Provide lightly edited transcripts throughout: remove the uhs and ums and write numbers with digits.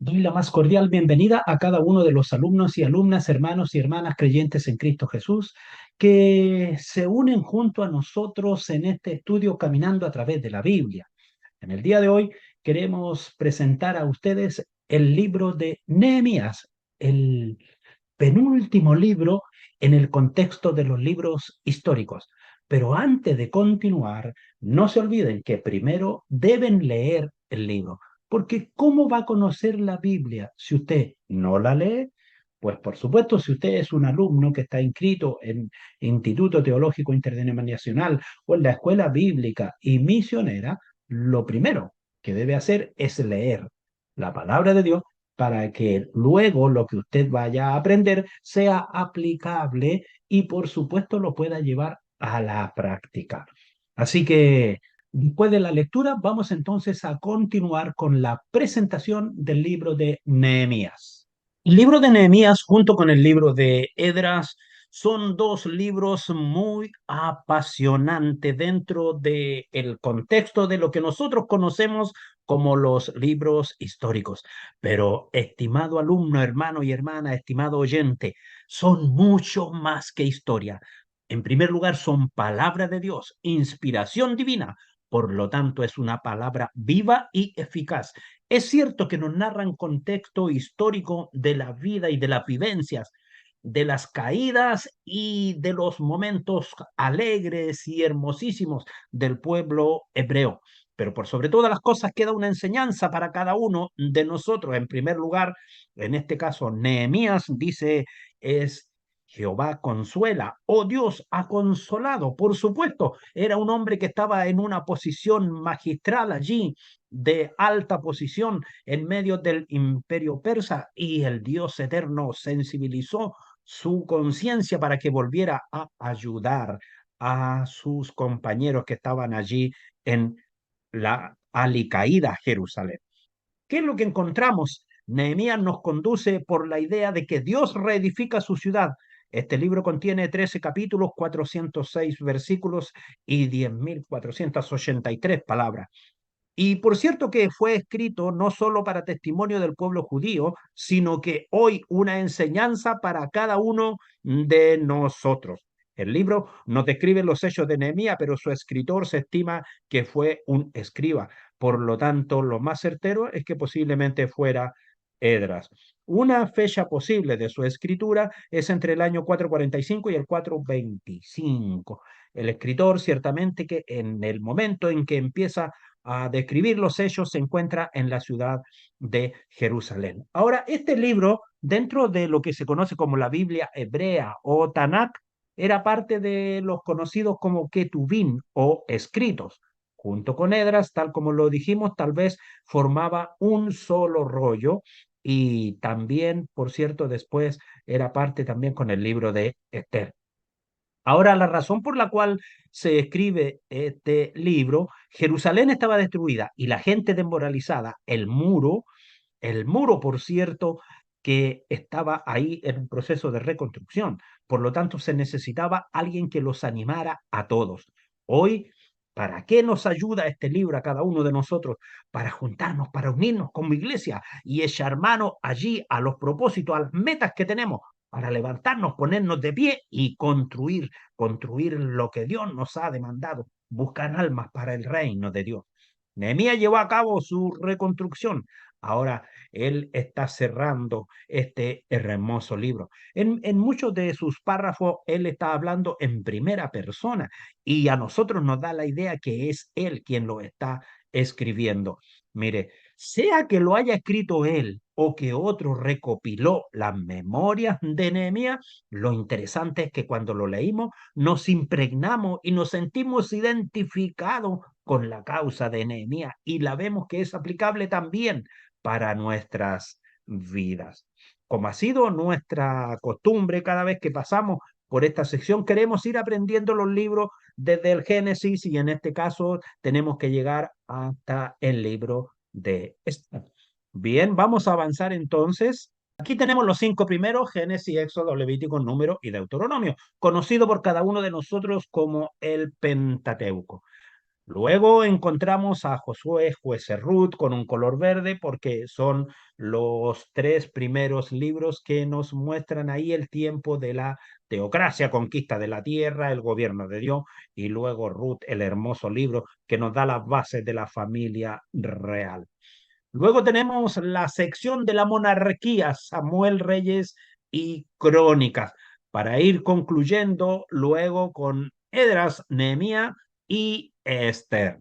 Doy la más cordial bienvenida a cada uno de los alumnos y alumnas, hermanos y hermanas creyentes en Cristo Jesús, que se unen junto a nosotros en este estudio caminando a través de la Biblia. En el día de hoy queremos presentar a ustedes el libro de Nehemías, el penúltimo libro en el contexto de los libros históricos. Pero antes de continuar, no se olviden que primero deben leer el libro, porque ¿cómo va a conocer la Biblia si usted no la lee? Pues por supuesto, si usted es un alumno que está inscrito en Instituto Teológico Interdenominacional o en la Escuela Bíblica y Misionera, lo primero que debe hacer es leer la palabra de Dios para que luego lo que usted vaya a aprender sea aplicable y por supuesto lo pueda llevar a la práctica. Así que después de la lectura vamos entonces a continuar con la presentación del libro de Nehemías. El libro de Nehemías junto con el libro de Edras son dos libros muy apasionantes dentro del contexto de lo que nosotros conocemos como los libros históricos. Pero, estimado alumno, hermano y hermana, estimado oyente, son mucho más que historia. En primer lugar, son palabra de Dios, inspiración divina. Por lo tanto, es una palabra viva y eficaz. Es cierto que nos narran contexto histórico de la vida y de las vivencias, de las caídas y de los momentos alegres y hermosísimos del pueblo hebreo. Pero por sobre todas las cosas queda una enseñanza para cada uno de nosotros. En primer lugar, en este caso, Nehemías dice, es Jehová consuela, o Dios ha consolado. Por supuesto, era un hombre que estaba en una posición magistral allí, de alta posición en medio del imperio persa, y el Dios eterno sensibilizó su conciencia para que volviera a ayudar a sus compañeros que estaban allí en la alicaída Jerusalén. ¿Qué es lo que encontramos? Nehemías nos conduce por la idea de que Dios reedifica su ciudad. Este libro contiene 13 capítulos, 406 versículos y 10.483 palabras. Y por cierto que fue escrito no solo para testimonio del pueblo judío, sino que hoy una enseñanza para cada uno de nosotros. El libro nos describe los hechos de Nehemías, pero su escritor se estima que fue un escriba. Por lo tanto, lo más certero es que posiblemente fuera Edras. Una fecha posible de su escritura es entre el año 445 y el 425. El escritor ciertamente que en el momento en que empieza a describir los hechos se encuentra en la ciudad de Jerusalén. Ahora, este libro, dentro de lo que se conoce como la Biblia hebrea o Tanakh, era parte de los conocidos como Ketuvim o escritos. Junto con Edras, tal como lo dijimos, tal vez formaba un solo rollo y también, por cierto, después era parte también con el libro de Esther. Ahora, la razón por la cual se escribe este libro, Jerusalén estaba destruida y la gente desmoralizada, el muro, por cierto, que estaba ahí en un proceso de reconstrucción. Por lo tanto, se necesitaba alguien que los animara a todos. Hoy, ¿para qué nos ayuda este libro a cada uno de nosotros? Para juntarnos, para unirnos como iglesia y echar mano allí a los propósitos, a las metas que tenemos, para levantarnos, ponernos de pie y construir lo que Dios nos ha demandado, buscar almas para el reino de Dios. Nehemías llevó a cabo su reconstrucción. Ahora él está cerrando este hermoso libro. En muchos de sus párrafos, él está hablando en primera persona y a nosotros nos da la idea que es él quien lo está escribiendo. Mire, sea que lo haya escrito él o que otro recopiló las memorias de Nehemías, lo interesante es que cuando lo leímos nos impregnamos y nos sentimos identificados con la causa de Nehemías y la vemos que es aplicable también para nuestras vidas. Como ha sido nuestra costumbre cada vez que pasamos por esta sección, queremos ir aprendiendo los libros desde el Génesis y en este caso tenemos que llegar hasta el libro de Esther. Bien, vamos a avanzar entonces. Aquí tenemos los cinco primeros, Génesis, Éxodo, Levítico, Número y Deuteronomio, conocido por cada uno de nosotros como el Pentateuco. Luego encontramos a Josué, Jueces, Ruth con un color verde porque son los tres primeros libros que nos muestran ahí el tiempo de la teocracia, conquista de la tierra, el gobierno de Dios, y luego Ruth, el hermoso libro que nos da las bases de la familia real. Luego tenemos la sección de la monarquía, Samuel, Reyes y Crónicas, para ir concluyendo luego con Edras, Nehemías y Esther.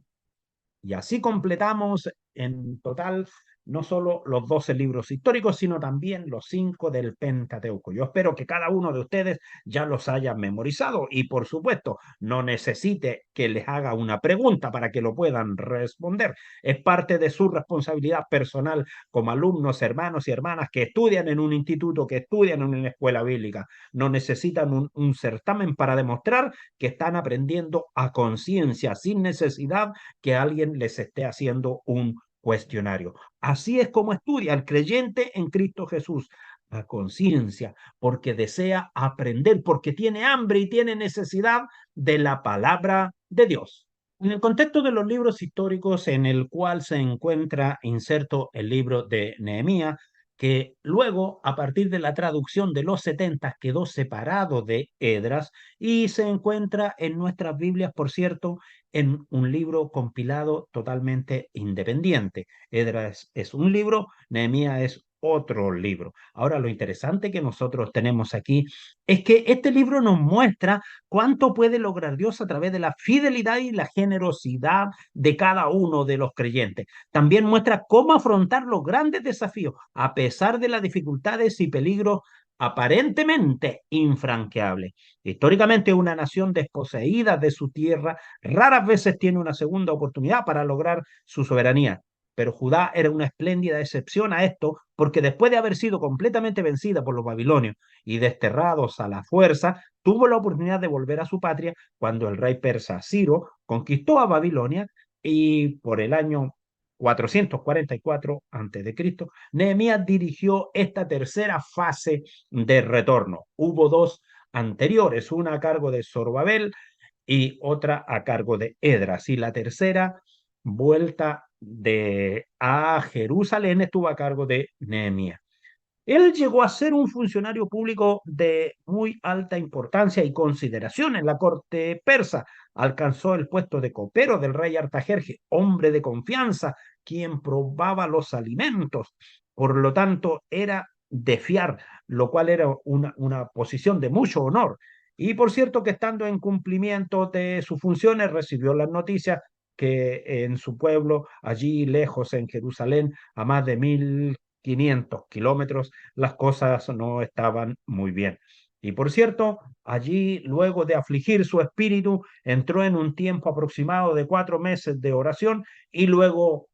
Y así completamos en total no solo los 12 libros históricos, sino también los 5 del Pentateuco. Yo espero que cada uno de ustedes ya los haya memorizado y, por supuesto, no necesite que les haga una pregunta para que lo puedan responder. Es parte de su responsabilidad personal como alumnos, hermanos y hermanas que estudian en un instituto, que estudian en una escuela bíblica. No necesitan un certamen para demostrar que están aprendiendo a conciencia, sin necesidad que alguien les esté haciendo un cuestionario. Así es como estudia el creyente en Cristo Jesús, a conciencia, porque desea aprender, porque tiene hambre y tiene necesidad de la palabra de Dios. En el contexto de los libros históricos en el cual se encuentra inserto el libro de Nehemías, que luego, a partir de la traducción de los 70, quedó separado de Edras y se encuentra en nuestras Biblias, por cierto, en un libro compilado totalmente independiente. Edras es un libro, Nehemías es otro libro. Ahora, lo interesante que nosotros tenemos aquí es que este libro nos muestra cuánto puede lograr Dios a través de la fidelidad y la generosidad de cada uno de los creyentes. También muestra cómo afrontar los grandes desafíos a pesar de las dificultades y peligros aparentemente infranqueables. Históricamente, una nación desposeída de su tierra raras veces tiene una segunda oportunidad para lograr su soberanía. Pero Judá era una espléndida excepción a esto, porque después de haber sido completamente vencida por los babilonios y desterrados a la fuerza, tuvo la oportunidad de volver a su patria cuando el rey persa Ciro conquistó a Babilonia y por el año 444 a.C., Nehemías dirigió esta tercera fase de retorno. Hubo dos anteriores, una a cargo de Zorobabel y otra a cargo de Edras. Y la tercera vuelta a Jerusalén estuvo a cargo de Nehemías. Él llegó a ser un funcionario público de muy alta importancia y consideración en la corte persa. Alcanzó el puesto de copero del rey Artajerjes, hombre de confianza, quien probaba los alimentos. Por lo tanto, era de fiar, lo cual era una posición de mucho honor. Y por cierto que estando en cumplimiento de sus funciones, recibió las noticias que en su pueblo, allí lejos en Jerusalén, a más de 1.500 kilómetros, las cosas no estaban muy bien. Y por cierto, allí, luego de afligir su espíritu, entró en un tiempo aproximado de 4 meses de oración y luego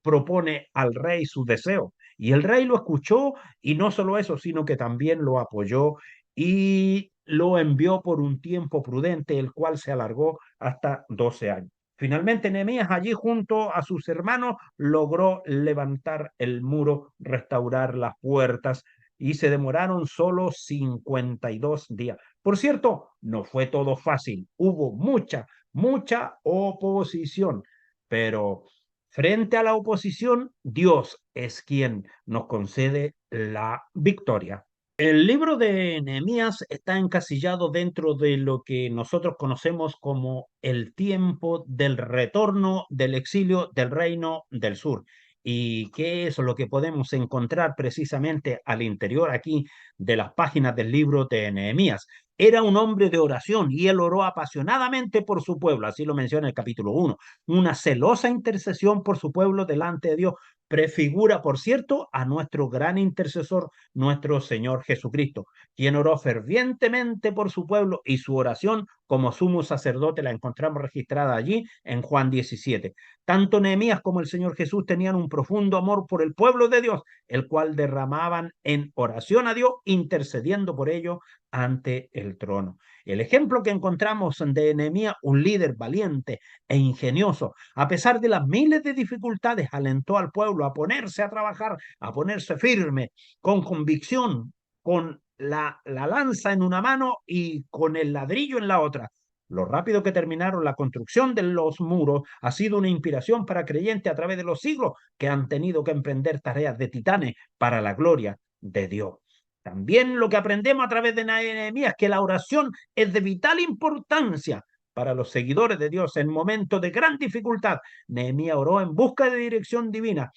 propone al rey su deseo. Y el rey lo escuchó y no solo eso, sino que también lo apoyó y lo envió por un tiempo prudente, el cual se alargó hasta 12 años. Finalmente, Nehemías, allí junto a sus hermanos, logró levantar el muro, restaurar las puertas y se demoraron solo 52 días. Por cierto, no fue todo fácil, hubo mucha oposición, pero frente a la oposición, Dios es quien nos concede la victoria. El libro de Nehemías está encasillado dentro de lo que nosotros conocemos como el tiempo del retorno del exilio del reino del sur. ¿Y qué es lo que podemos encontrar precisamente al interior aquí de las páginas del libro de Nehemías? Era un hombre de oración y él oró apasionadamente por su pueblo, así lo menciona el capítulo 1. Una celosa intercesión por su pueblo delante de Dios prefigura, por cierto, a nuestro gran intercesor, nuestro Señor Jesucristo, quien oró fervientemente por su pueblo y su oración como sumo sacerdote la encontramos registrada allí en Juan 17. Tanto Nehemías como el Señor Jesús tenían un profundo amor por el pueblo de Dios, el cual derramaban en oración a Dios, intercediendo por ello ante el trono. El ejemplo que encontramos de Nehemías, un líder valiente e ingenioso, a pesar de las miles de dificultades, alentó al pueblo a ponerse a trabajar, a ponerse firme, con convicción, con la lanza en una mano y con el ladrillo en la otra. Lo rápido que terminaron la construcción de los muros ha sido una inspiración para creyentes a través de los siglos que han tenido que emprender tareas de titanes para la gloria de Dios. También lo que aprendemos a través de Nehemías es que la oración es de vital importancia para los seguidores de Dios en momentos de gran dificultad. Nehemías oró en busca de dirección divina.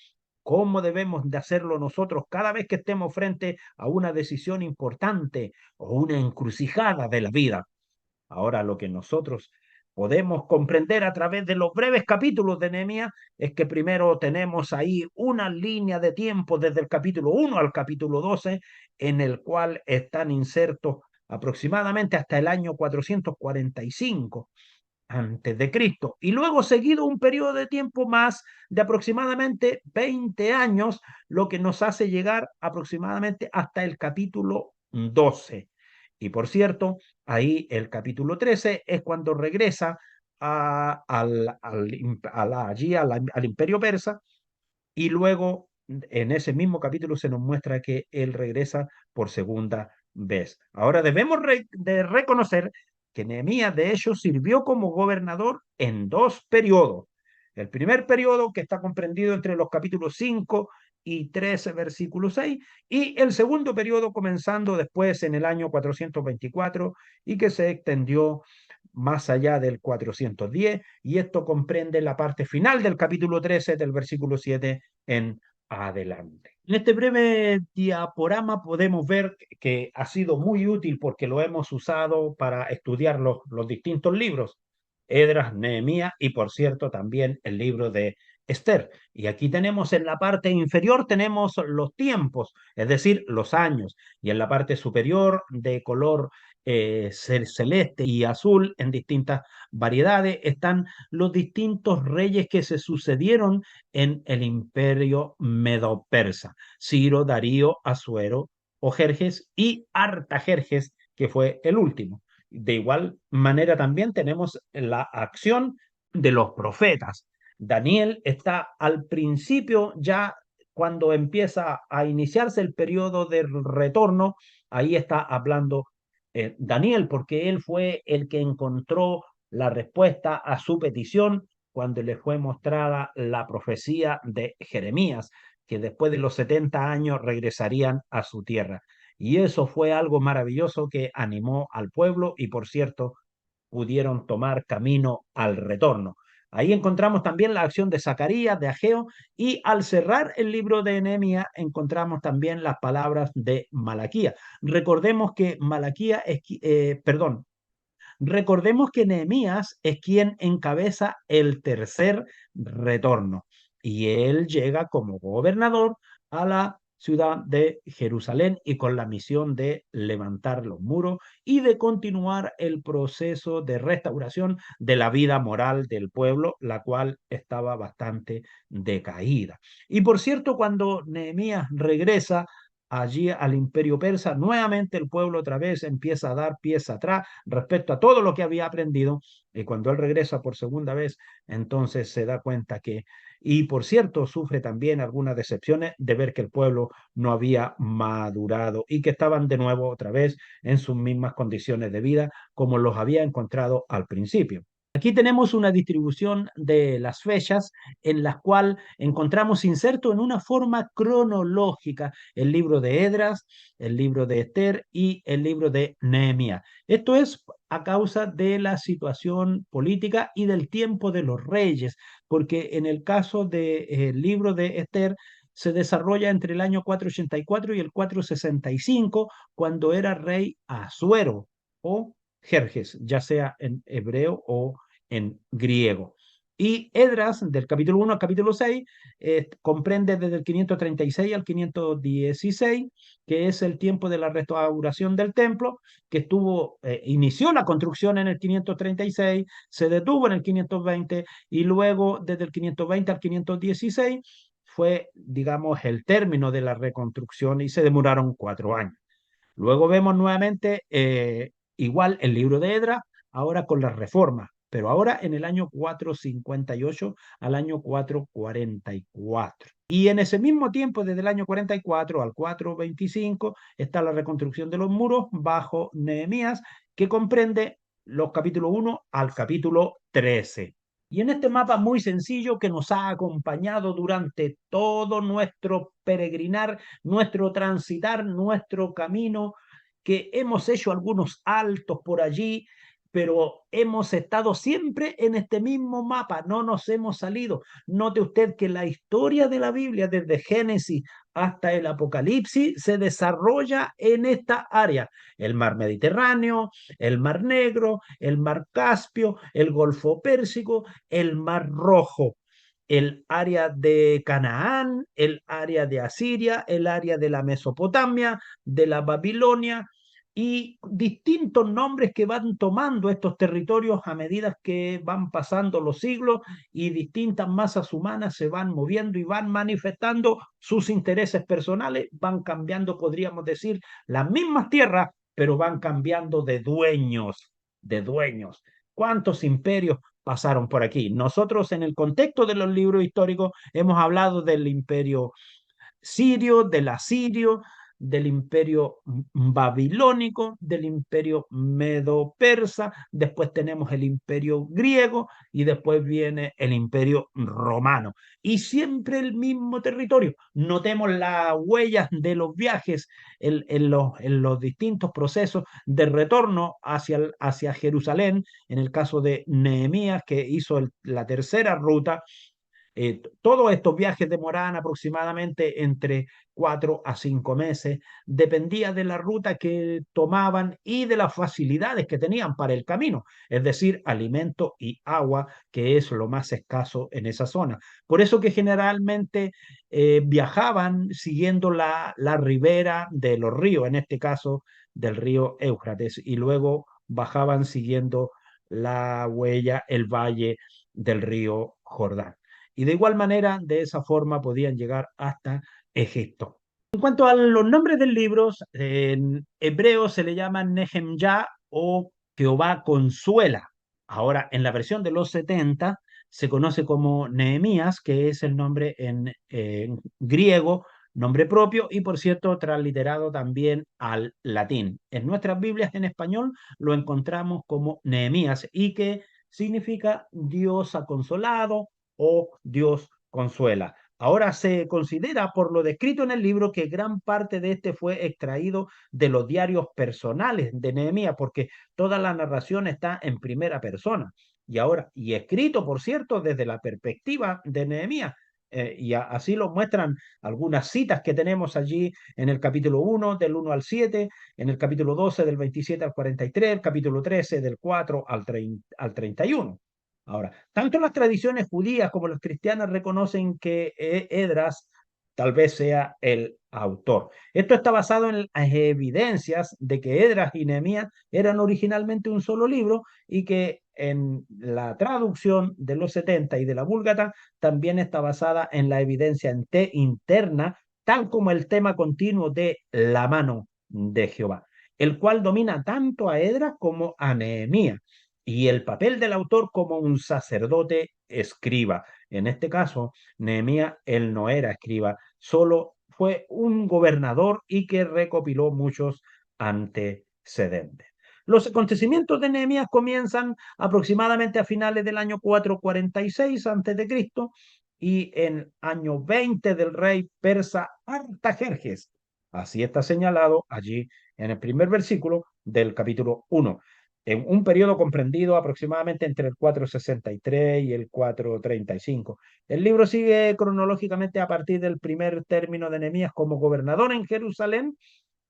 ¿Cómo debemos de hacerlo nosotros cada vez que estemos frente a una decisión importante o una encrucijada de la vida? Ahora, lo que nosotros podemos comprender a través de los breves capítulos de Nehemías es que primero tenemos ahí una línea de tiempo desde el capítulo 1 al capítulo 12, en el cual están insertos aproximadamente hasta el año 445 antes de Cristo, y luego seguido un periodo de tiempo más de aproximadamente 20 años, lo que nos hace llegar aproximadamente hasta el capítulo 12. Y por cierto, ahí el capítulo 13 es cuando regresa al imperio persa, y luego en ese mismo capítulo se nos muestra que él regresa por segunda vez. Ahora debemos de reconocer que Nehemías de hecho sirvió como gobernador en dos periodos. El primer periodo, que está comprendido entre los capítulos 5 y 13, versículo 6, y el segundo periodo comenzando después en el año 424 y que se extendió más allá del 410, y esto comprende la parte final del capítulo 13 del versículo 7 en adelante. En este breve diaporama podemos ver que ha sido muy útil porque lo hemos usado para estudiar los distintos libros, Esdras, Nehemías y por cierto también el libro de Esther. Y aquí tenemos en la parte inferior tenemos los tiempos, es decir, los años, y en la parte superior de color celeste y azul en distintas variedades están los distintos reyes que se sucedieron en el imperio medo-persa: Ciro, Darío, Asuero o Jerjes y Artajerjes, que fue el último. De igual manera también tenemos la acción de los profetas. Daniel está al principio ya cuando empieza a iniciarse el periodo del retorno, ahí está hablando Daniel, porque él fue el que encontró la respuesta a su petición cuando le fue mostrada la profecía de Jeremías, que después de los 70 años regresarían a su tierra. Y eso fue algo maravilloso que animó al pueblo y, por cierto, pudieron tomar camino al retorno. Ahí encontramos también la acción de Zacarías, de Ageo, y al cerrar el libro de Nehemías encontramos también las palabras de Malaquías. Recordemos que Malaquías es, recordemos que Nehemías es quien encabeza el tercer retorno y él llega como gobernador a la ciudad de Jerusalén y con la misión de levantar los muros y de continuar el proceso de restauración de la vida moral del pueblo, la cual estaba bastante decaída. Y por cierto, cuando Nehemías regresa allí al imperio persa, nuevamente el pueblo otra vez empieza a dar pies atrás respecto a todo lo que había aprendido, y cuando él regresa por segunda vez, entonces se da cuenta que, y por cierto, sufre también algunas decepciones de ver que el pueblo no había madurado y que estaban de nuevo otra vez en sus mismas condiciones de vida como los había encontrado al principio. Aquí tenemos una distribución de las fechas en las cuales encontramos inserto en una forma cronológica el libro de Esdras, el libro de Esther y el libro de Nehemías. Esto es a causa de la situación política y del tiempo de los reyes, porque en el caso del libro de Esther se desarrolla entre el año 484 y el 465, cuando era rey Asuero o Jerjes, ya sea en hebreo o en griego. Y Esdras, del capítulo 1 al capítulo 6, comprende desde el 536 al 516, que es el tiempo de la restauración del templo, que inició la construcción en el 536, se detuvo en el 520 y luego desde el 520 al 516 fue, digamos, el término de la reconstrucción y se demoraron 4 años. Luego vemos nuevamente igual el libro de Edra, ahora con las reformas, pero ahora en el año 458 al año 444. Y en ese mismo tiempo, desde el año 44 al 425, está la reconstrucción de los muros bajo Nehemías, que comprende los capítulos 1 al capítulo 13. Y en este mapa muy sencillo que nos ha acompañado durante todo nuestro peregrinar, nuestro transitar, nuestro camino, que hemos hecho algunos altos por allí, pero hemos estado siempre en este mismo mapa, no nos hemos salido. Note usted que la historia de la Biblia, desde Génesis hasta el Apocalipsis, se desarrolla en esta área: el mar Mediterráneo, el mar Negro, el mar Caspio, el Golfo Pérsico, el mar Rojo, el área de Canaán, el área de Asiria, el área de la Mesopotamia, de la Babilonia, y distintos nombres que van tomando estos territorios a medida que van pasando los siglos y distintas masas humanas se van moviendo y van manifestando sus intereses personales, van cambiando, podríamos decir, las mismas tierras, pero van cambiando de dueños, de dueños. ¿Cuántos imperios pasaron por aquí? Nosotros, en el contexto de los libros históricos, hemos hablado del imperio sirio, del asirio, del imperio babilónico, del imperio medo-persa, después tenemos el imperio griego y después viene el imperio romano. Y siempre el mismo territorio. Notemos las huellas de los viajes en los distintos procesos de retorno hacia Jerusalén, en el caso de Nehemías, que hizo la tercera ruta. Todos estos viajes demoraban aproximadamente entre 4 a 5 meses, dependía de la ruta que tomaban y de las facilidades que tenían para el camino, es decir, alimento y agua, que es lo más escaso en esa zona. Por eso que generalmente viajaban siguiendo la ribera de los ríos, en este caso del río Éufrates, y luego bajaban siguiendo la huella, el valle del río Jordán. Y de igual manera, de esa forma podían llegar hasta Egipto. En cuanto a los nombres del libro, en hebreo se le llama Nehemyah o Jehová consuela. Ahora, en la versión de los 70 se conoce como Nehemías, que es el nombre en griego, nombre propio y, por cierto, transliterado también al latín. En nuestras Biblias en español lo encontramos como Nehemías y que significa Dios ha consolado o Dios consuela. Ahora se considera, por lo descrito en el libro, que gran parte de este fue extraído de los diarios personales de Nehemías, porque toda la narración está en primera persona. Y escrito, por cierto, desde la perspectiva de Nehemías. Así lo muestran algunas citas que tenemos allí en el capítulo 1, del 1 al 7, en el capítulo 12, del 27 al 43, el capítulo 13, del 4 al 31. Ahora, tanto las tradiciones judías como las cristianas reconocen que Edras tal vez sea el autor. Esto está basado en las evidencias de que Edras y Nehemías eran originalmente un solo libro y que en la traducción de los 70 y de la Vulgata también está basada en la evidencia interna, tal como el tema continuo de la mano de Jehová, el cual domina tanto a Edras como a Nehemías y el papel del autor como un sacerdote escriba. En este caso, Nehemías, él no era escriba, solo fue un gobernador y que recopiló muchos antecedentes. Los acontecimientos de Nehemías comienzan aproximadamente a finales del año 446 a.C. y en año 20 del rey persa Artajerjes. Así está señalado allí en el primer versículo del capítulo 1, en un periodo comprendido aproximadamente entre el 463 y el 435. El libro sigue cronológicamente a partir del primer término de Nehemías como gobernador en Jerusalén,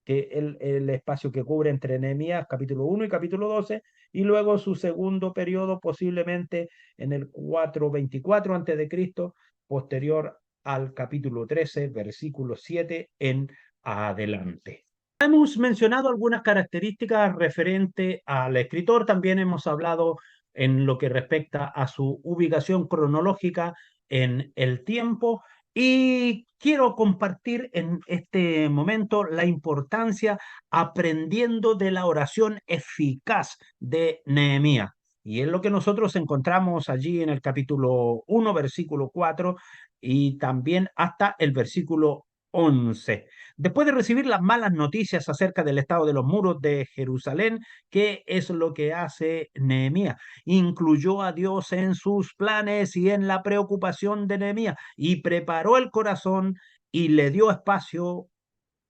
que el espacio que cubre entre Nehemías capítulo 1 y capítulo 12, y luego su segundo periodo posiblemente en el 424 Cristo, posterior al capítulo 13, versículo 7 en adelante. Hemos mencionado algunas características referentes al escritor, también hemos hablado en lo que respecta a su ubicación cronológica en el tiempo y quiero compartir en este momento la importancia aprendiendo de la oración eficaz de Nehemías. Y es lo que nosotros encontramos allí en el capítulo 1, versículo 4 y también hasta el versículo 11. Después de recibir las malas noticias acerca del estado de los muros de Jerusalén, ¿qué es lo que hace Nehemías? Incluyó a Dios en sus planes y en la preocupación de Nehemías y preparó el corazón y le dio espacio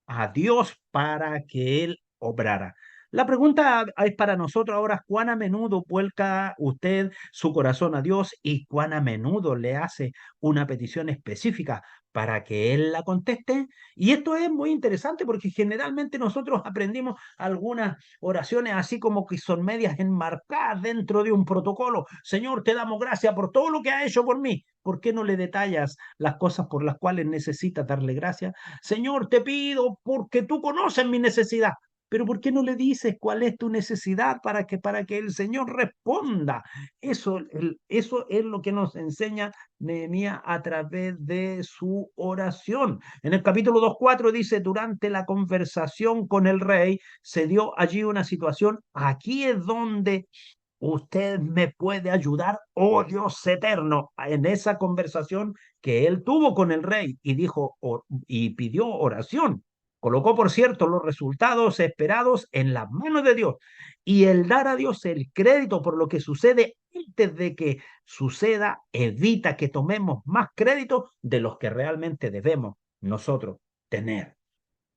a Dios para que Él obrara. La pregunta es para nosotros ahora: ¿cuán a menudo vuelca usted su corazón a Dios y cuán a menudo le hace una petición específica para que Él la conteste? Y esto es muy interesante porque generalmente nosotros aprendimos algunas oraciones así como que son medias enmarcadas dentro de un protocolo. Señor, te damos gracias por todo lo que ha hecho por mí. ¿Por qué no le detallas las cosas por las cuales necesitas darle gracias? Señor, te pido porque tú conoces mi necesidad. Pero ¿por qué no le dices cuál es tu necesidad para que el Señor responda? Eso es lo que nos enseña Nehemías a través de su oración. En el capítulo 2:4 dice: durante la conversación con el rey se dio allí una situación. Aquí es donde usted me puede ayudar, oh Dios eterno, en esa conversación que él tuvo con el rey y dijo y pidió oración. Colocó, por cierto, los resultados esperados en las manos de Dios y el dar a Dios el crédito por lo que sucede antes de que suceda evita que tomemos más crédito de los que realmente debemos nosotros tener.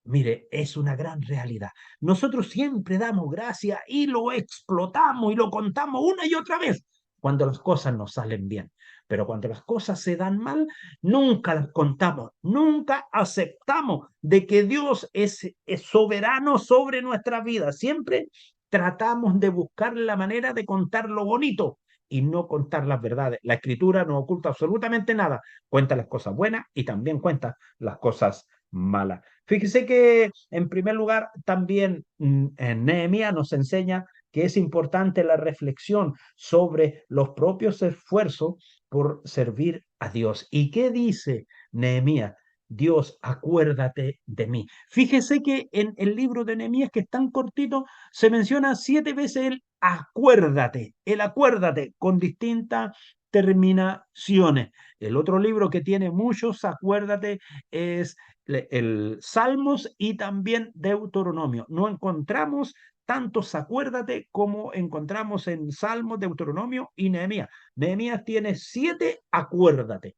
Mire, es una gran realidad. Nosotros siempre damos gracias y lo explotamos y lo contamos una y otra vez cuando las cosas nos salen bien. Pero cuando las cosas se dan mal, nunca las contamos, nunca aceptamos de que Dios es soberano sobre nuestra vida. Siempre tratamos de buscar la manera de contar lo bonito y no contar las verdades. La escritura no oculta absolutamente nada. Cuenta las cosas buenas y también cuenta las cosas malas. Fíjese que, en primer lugar, también en Nehemías nos enseña que es importante la reflexión sobre los propios esfuerzos por servir a Dios. ¿Y qué dice Nehemías? Dios, acuérdate de mí. Fíjese que en el libro de Nehemías, que es tan cortito, se menciona 7 veces el acuérdate, con distintas terminaciones. El otro libro que tiene muchos acuérdate es el Salmos y también Deuteronomio. No encontramos tantos acuérdate como encontramos en Salmos, Deuteronomio y Nehemías. Nehemías tiene 7 acuérdate.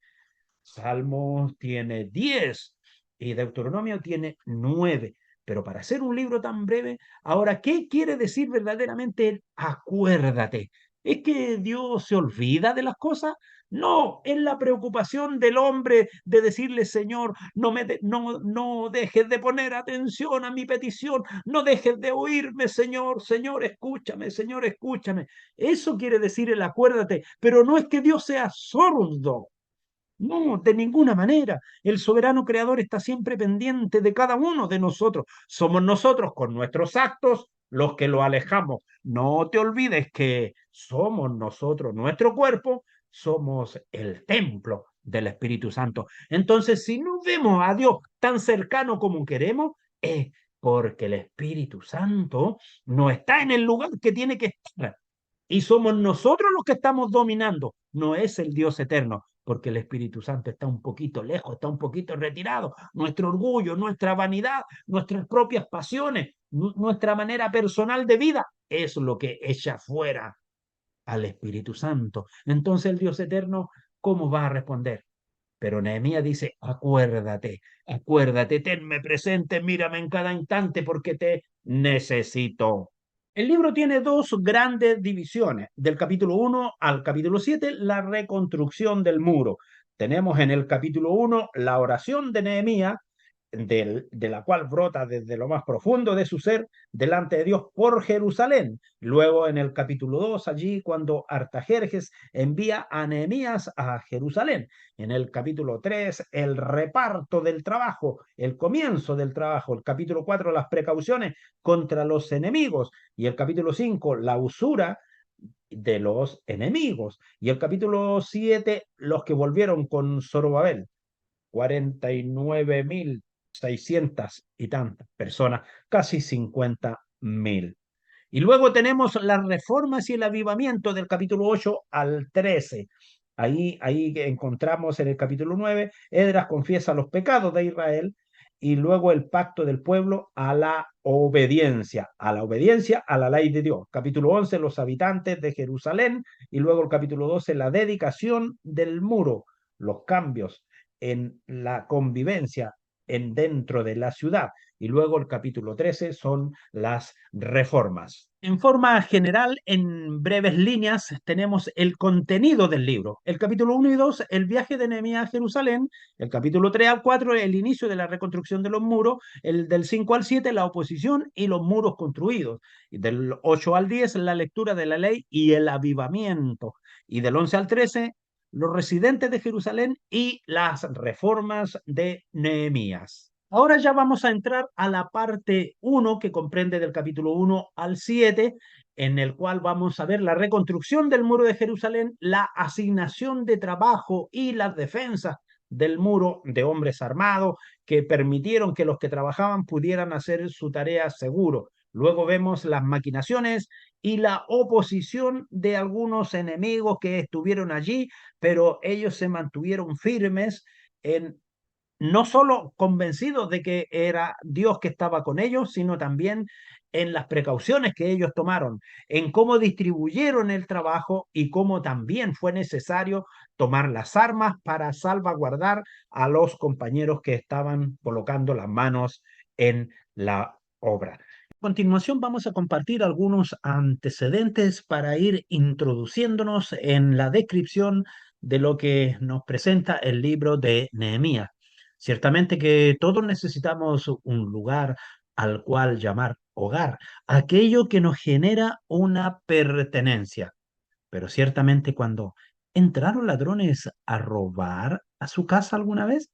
Salmos tiene 10 y Deuteronomio tiene 9. Pero para hacer un libro tan breve, ahora, ¿qué quiere decir verdaderamente el acuérdate? ¿Es que Dios se olvida de las cosas? No, es la preocupación del hombre de decirle: Señor, no dejes de poner atención a mi petición, no dejes de oírme, Señor, Señor, escúchame, Señor, escúchame. Eso quiere decir el acuérdate, pero no es que Dios sea sordo. No, de ninguna manera. El soberano creador está siempre pendiente de cada uno de nosotros. Somos nosotros con nuestros actos los que lo alejamos. No te olvides que somos nosotros, nuestro cuerpo, somos el templo del Espíritu Santo. Entonces, si no vemos a Dios tan cercano como queremos, es porque el Espíritu Santo no está en el lugar que tiene que estar. Y somos nosotros los que estamos dominando, no es el Dios eterno, porque el Espíritu Santo está un poquito lejos, está un poquito retirado. Nuestro orgullo, nuestra vanidad, nuestras propias pasiones, nuestra manera personal de vida es lo que echa fuera al Espíritu Santo. Entonces el Dios eterno, ¿cómo va a responder? Pero Nehemías dice: acuérdate, acuérdate, tenme presente, mírame en cada instante porque te necesito. El libro tiene dos grandes divisiones: del capítulo 1 al capítulo 7, la reconstrucción del muro. Tenemos en el capítulo 1 la oración de Nehemías, de la cual brota desde lo más profundo de su ser delante de Dios por Jerusalén. Luego, en el capítulo 2, allí cuando Artajerjes envía a Nehemías a Jerusalén. En el capítulo 3, el reparto del trabajo, el comienzo del trabajo. El capítulo 4, las precauciones contra los enemigos. Y el capítulo 5, la usura de los enemigos. Y el capítulo 7, los que volvieron con Zorobabel. 49.600 y tantas personas, casi 50.000. Y luego tenemos las reformas y el avivamiento del capítulo 8 al 13. Ahí encontramos en el capítulo 9, Esdras confiesa los pecados de Israel. y luego el pacto del pueblo a la obediencia a la ley de Dios. Capítulo 11, los habitantes de Jerusalén, y luego el capítulo 12, la dedicación del muro, los cambios en la convivencia dentro de la ciudad. Y luego el capítulo 13 son las reformas. En forma general, en breves líneas, tenemos el contenido del libro. El capítulo 1 y 2, el viaje de Nehemías a Jerusalén. El capítulo 3 al 4, el inicio de la reconstrucción de los muros. El del 5 al 7, la oposición y los muros construidos. Y del 8 al 10, la lectura de la ley y el avivamiento. Y del 11 al 13, los residentes de Jerusalén y las reformas de Nehemías. Ahora ya vamos a entrar a la parte 1 que comprende del capítulo 1 al 7, en el cual vamos a ver la reconstrucción del muro de Jerusalén, la asignación de trabajo y las defensas del muro de hombres armados que permitieron que los que trabajaban pudieran hacer su tarea seguro. Luego vemos las maquinaciones y la oposición de algunos enemigos que estuvieron allí, pero ellos se mantuvieron firmes en no solo convencidos de que era Dios que estaba con ellos, sino también en las precauciones que ellos tomaron, en cómo distribuyeron el trabajo y cómo también fue necesario tomar las armas para salvaguardar a los compañeros que estaban colocando las manos en la obra. A continuación vamos a compartir algunos antecedentes para ir introduciéndonos en la descripción de lo que nos presenta el libro de Nehemías. Ciertamente que todos necesitamos un lugar al cual llamar hogar, aquello que nos genera una pertenencia. Pero ciertamente cuando entraron ladrones a robar a su casa alguna vez,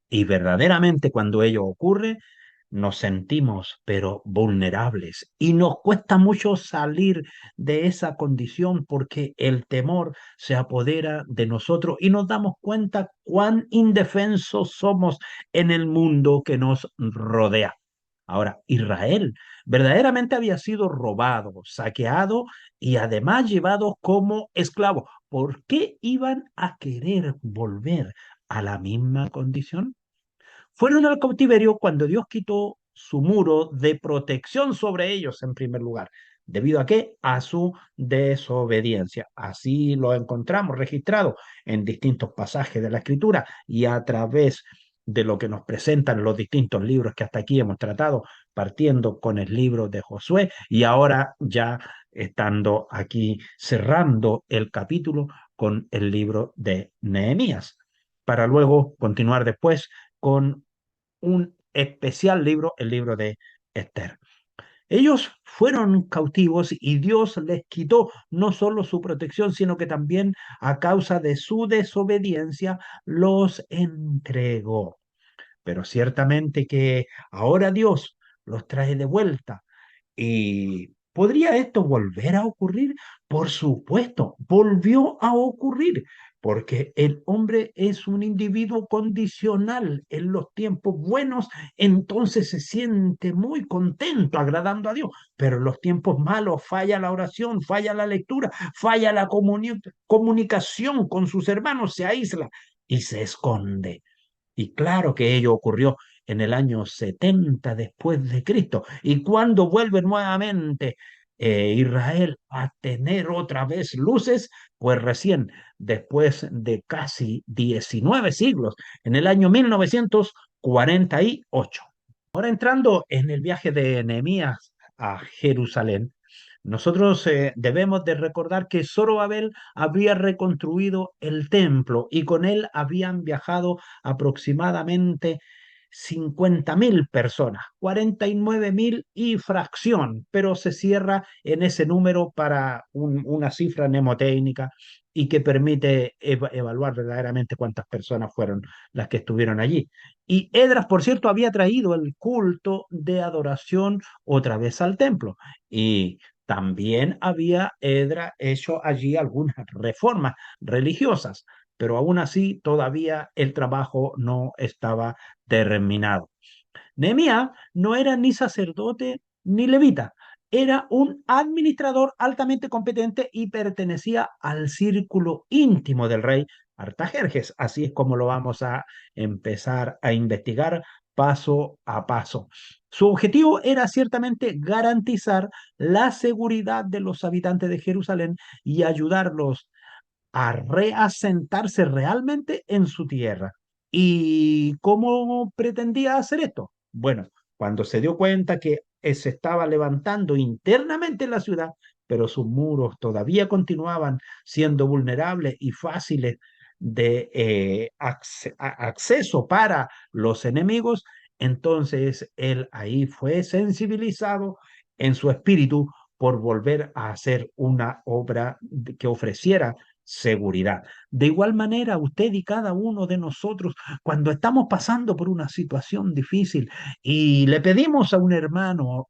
y verdaderamente cuando ello ocurre, nos sentimos pero vulnerables y nos cuesta mucho salir de esa condición porque el temor se apodera de nosotros y nos damos cuenta cuán indefensos somos en el mundo que nos rodea. Ahora, Israel verdaderamente había sido robado, saqueado y además llevado como esclavo. ¿Por qué iban a querer volver a la misma condición? Fueron al cautiverio cuando Dios quitó su muro de protección sobre ellos en primer lugar. ¿Debido a qué? A su desobediencia. Así lo encontramos registrado en distintos pasajes de la Escritura y a través de lo que nos presentan los distintos libros que hasta aquí hemos tratado, partiendo con el libro de Josué y ahora ya estando aquí cerrando el capítulo con el libro de Nehemías, para luego continuar después con un especial libro, el libro de Esther. Ellos fueron cautivos y Dios les quitó no solo su protección, sino que también a causa de su desobediencia los entregó. Pero ciertamente que ahora Dios los trae de vuelta. ¿Y podría esto volver a ocurrir? Por supuesto, volvió a ocurrir, porque el hombre es un individuo condicional. En los tiempos buenos, entonces se siente muy contento, agradando a Dios, pero en los tiempos malos falla la oración, falla la lectura, falla la comunicación con sus hermanos, se aísla y se esconde. Y claro que ello ocurrió en el año 70 después de Cristo. Y cuando vuelve nuevamente Israel a tener otra vez luces, pues recién después de casi 19 siglos, en el año 1948. Ahora entrando en el viaje de Nehemías a Jerusalén, nosotros debemos de recordar que Zorobabel había reconstruido el templo y con él habían viajado aproximadamente 50.000 personas, 49.000 y fracción, pero se cierra en ese número para una cifra mnemotécnica y que permite evaluar verdaderamente cuántas personas fueron las que estuvieron allí. Y Edras, por cierto, había traído el culto de adoración otra vez al templo. Y también había Edra hecho allí algunas reformas religiosas, pero aún así todavía el trabajo no estaba terminado. Nehemías no era ni sacerdote ni levita, era un administrador altamente competente y pertenecía al círculo íntimo del rey Artajerjes. Así es como lo vamos a empezar a investigar paso a paso. Su objetivo era ciertamente garantizar la seguridad de los habitantes de Jerusalén y ayudarlos a reasentarse realmente en su tierra. ¿Y cómo pretendía hacer esto? Bueno, cuando se dio cuenta que se estaba levantando internamente en la ciudad, pero sus muros todavía continuaban siendo vulnerables y fáciles de acceso para los enemigos, entonces él ahí fue sensibilizado en su espíritu por volver a hacer una obra que ofreciera seguridad. De igual manera, usted y cada uno de nosotros, cuando estamos pasando por una situación difícil y le pedimos a un hermano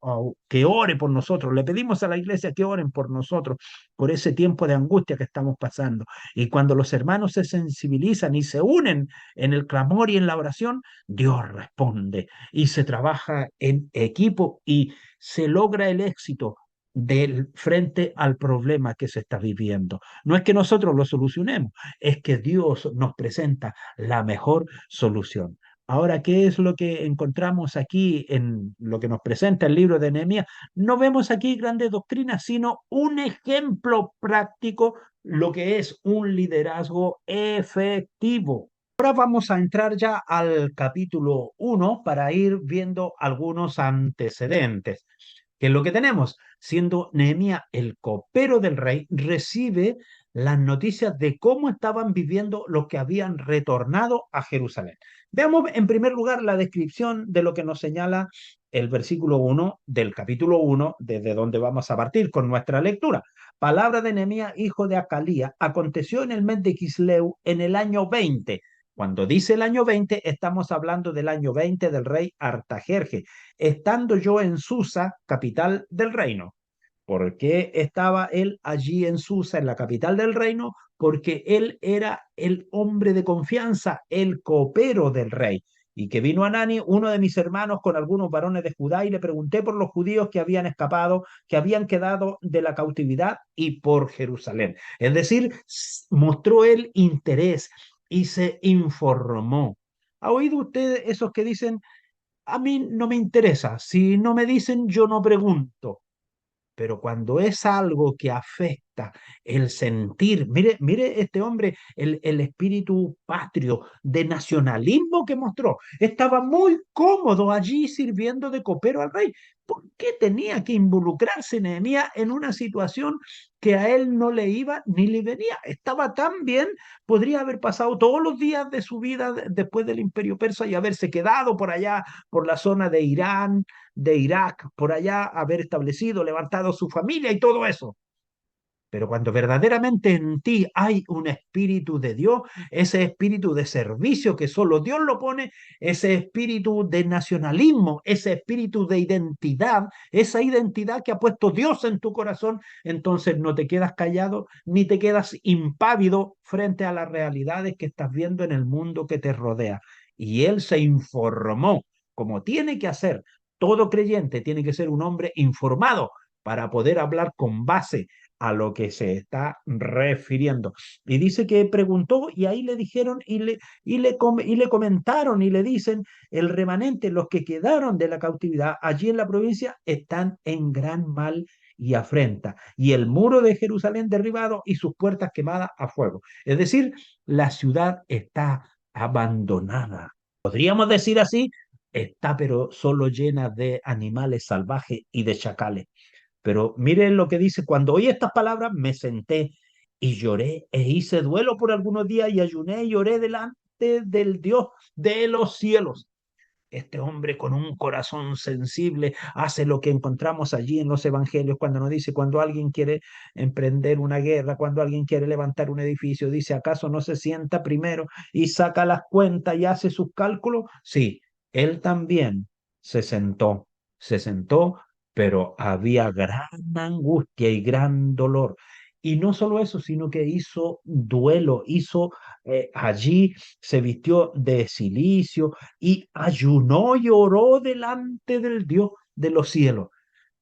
que ore por nosotros, le pedimos a la iglesia que oren por nosotros, por ese tiempo de angustia que estamos pasando. Y cuando los hermanos se sensibilizan y se unen en el clamor y en la oración, Dios responde y se trabaja en equipo y se logra el éxito del frente al problema que se está viviendo. No es que nosotros lo solucionemos, es que Dios nos presenta la mejor solución. Ahora, ¿qué es lo que encontramos aquí en lo que nos presenta el libro de Nehemías? No vemos aquí grandes doctrinas, sino un ejemplo práctico, lo que es un liderazgo efectivo. Ahora vamos a entrar ya al capítulo 1 para ir viendo algunos antecedentes. ¿Qué es lo que tenemos? Siendo Nehemías el copero del rey, recibe las noticias de cómo estaban viviendo los que habían retornado a Jerusalén. Veamos en primer lugar la descripción de lo que nos señala el versículo 1 del capítulo 1, desde donde vamos a partir con nuestra lectura. Palabra de Nehemías, hijo de Acalía, aconteció en el mes de Quisleu en el año 20. Cuando dice el año 20, estamos hablando del año 20 del rey Artajerje, estando yo en Susa, capital del reino. ¿Por qué estaba él allí en Susa, en la capital del reino? Porque él era el hombre de confianza, el copero del rey. Y que vino Anani, uno de mis hermanos, con algunos varones de Judá, y le pregunté por los judíos que habían escapado, que habían quedado de la cautividad y por Jerusalén. Es decir, mostró el interés y se informó. ¿Ha oído usted esos que dicen, a mí no me interesa, si no me dicen, yo no pregunto? Pero cuando es algo que afecta el sentir, mire, mire este hombre, el espíritu patrio de nacionalismo que mostró, estaba muy cómodo allí sirviendo de copero al rey. ¿Por qué tenía que involucrarse Nehemías en una situación que a él no le iba ni le venía? Estaba tan bien, podría haber pasado todos los días de su vida después del imperio persa y haberse quedado por allá, por la zona de Irán, de Irak, por allá, haber establecido, levantado su familia y todo eso. Pero cuando verdaderamente en ti hay un espíritu de Dios, ese espíritu de servicio que solo Dios lo pone, ese espíritu de nacionalismo, ese espíritu de identidad, esa identidad que ha puesto Dios en tu corazón, entonces no te quedas callado ni te quedas impávido frente a las realidades que estás viendo en el mundo que te rodea. Y él se informó como tiene que hacer. Todo creyente tiene que ser un hombre informado para poder hablar con base a lo que se está refiriendo. Y dice que preguntó y ahí le dijeron y le comentaron y le dicen, el remanente, los que quedaron de la cautividad allí en la provincia, están en gran mal y afrenta, y el muro de Jerusalén derribado y sus puertas quemadas a fuego. Es decir, la ciudad está abandonada. Podríamos decir así, está pero solo llena de animales salvajes y de chacales. Pero miren lo que dice, cuando oí estas palabras me senté y lloré e hice duelo por algunos días y ayuné y lloré delante del Dios de los cielos. Este hombre con un corazón sensible hace lo que encontramos allí en los evangelios cuando nos dice, cuando alguien quiere emprender una guerra, cuando alguien quiere levantar un edificio, dice, ¿acaso no se sienta primero y saca las cuentas y hace sus cálculos? Sí, él también se sentó, pero había gran angustia y gran dolor. Y no solo eso, sino que hizo duelo, hizo allí, se vistió de silicio y ayunó y oró delante del Dios de los cielos.